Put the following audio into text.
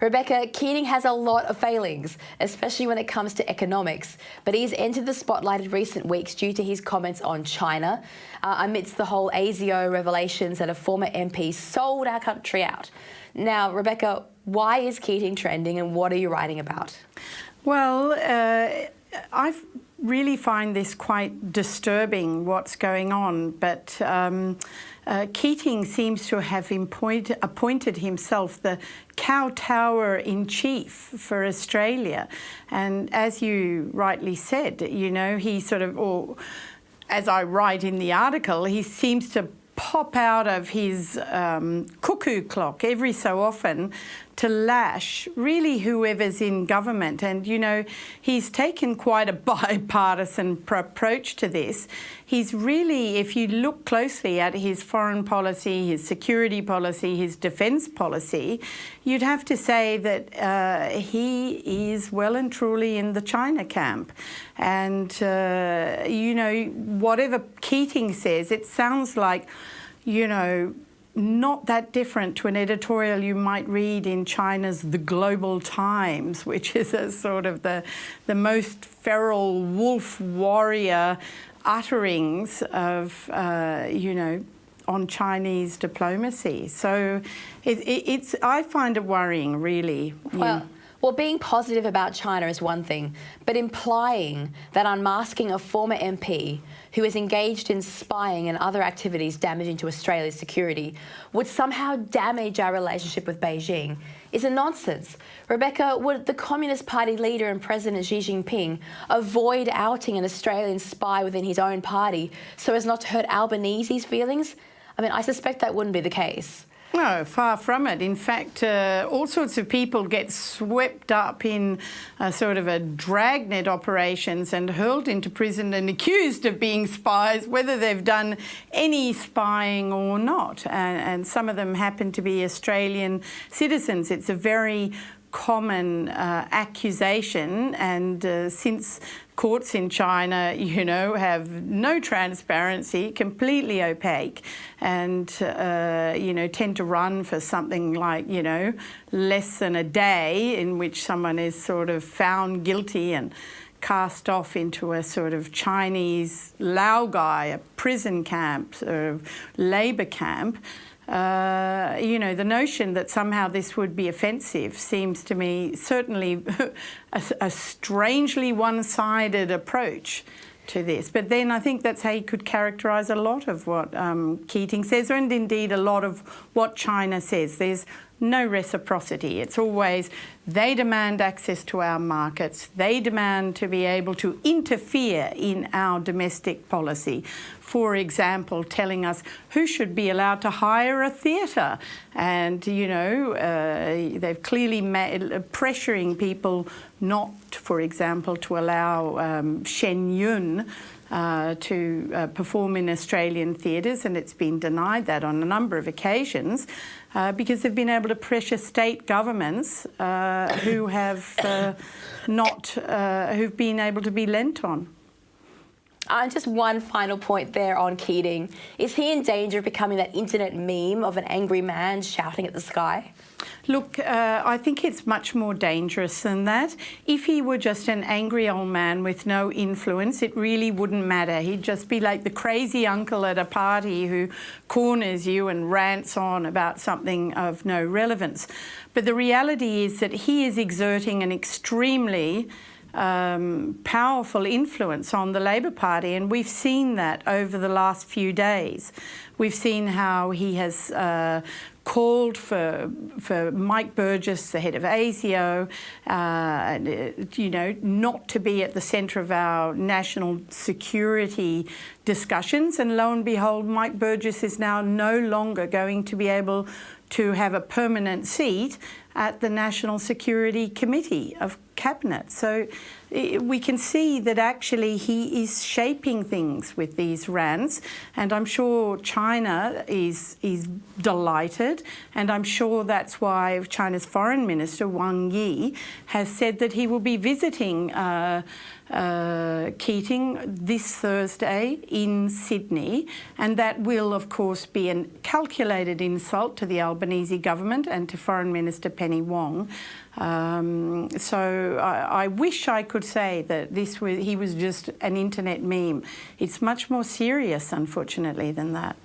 Rebecca, Keating has a lot of failings, especially when it comes to economics, but he's entered the spotlight in recent weeks due to his comments on China, amidst the whole ASIO revelations that a former MP sold our country out. Now, Rebecca, why is Keating trending and what are you writing about? Well, I really find this quite disturbing, what's going on, but Keating seems to have appointed himself the kowtower-in-chief for Australia. And as you rightly said, you know, he sort of, or as I write in the article, he seems to pop out of his cuckoo clock every so often to lash really whoever's in government. And, you know, he's taken quite a bipartisan approach to this. He's really, if you look closely at his foreign policy, his security policy, his defence policy, you'd have to say that he is well and truly in the China camp. And, you know, whatever Keating says, it sounds like, you know, not that different to an editorial you might read in China's The Global Times, which is a sort of the most feral wolf warrior utterings of, you know, on Chinese diplomacy. So it's I find it worrying, really. Well, being positive about China is one thing, but implying that unmasking a former MP who is engaged in spying and other activities damaging to Australia's security would somehow damage our relationship with Beijing is a nonsense. Rebecca, would the Communist Party leader and President Xi Jinping avoid outing an Australian spy within his own party so as not to hurt Albanese's feelings? I mean, I suspect that wouldn't be the case. No, far from it. In fact, all sorts of people get swept up in sort of a dragnet operations and hurled into prison and accused of being spies, whether they've done any spying or not. And some of them happen to be Australian citizens. It's a very common accusation, and since courts in China, you know, have no transparency, completely opaque, and, you know, tend to run for something like, you know, less than a day in which someone is sort of found guilty and cast off into a sort of Chinese laogai, a prison camp, sort of labour camp. You know, the notion that somehow this would be offensive seems to me certainly a strangely one-sided approach to this. But then I think that's how you could characterise a lot of what Keating says, and indeed a lot of what China says. There's no reciprocity. It's always they demand access to our markets, they demand to be able to interfere in our domestic policy. For example, telling us who should be allowed to hire a theatre, and, you know, they've clearly pressuring people not, for example, to allow Shen Yun to perform in Australian theatres, and it's been denied that on a number of occasions because they've been able to pressure state governments who have who've been able to be lent on. Just one final point there on Keating. Is he in danger of becoming that internet meme of an angry man shouting at the sky? Look, I think it's much more dangerous than that. If he were just an angry old man with no influence, it really wouldn't matter. He'd just be like the crazy uncle at a party who corners you and rants on about something of no relevance. But the reality is that he is exerting an extremely powerful influence on the Labor Party, and we've seen that over the last few days. We've seen how he has called for Mike Burgess, the head of ASIO, you know, not to be at the centre of our national security discussions, and lo and behold, Mike Burgess is now no longer going to be able to have a permanent seat at the National Security Committee of Cabinet. So we can see that actually he is shaping things with these rants, and I'm sure China is delighted, and I'm sure that's why China's Foreign Minister Wang Yi has said that he will be visiting Keating this Thursday in Sydney, and that will of course be a calculated insult to the Albanese government and to Foreign Minister Penny Wong. So I wish I could say that he was just an internet meme. It's much more serious, unfortunately, than that.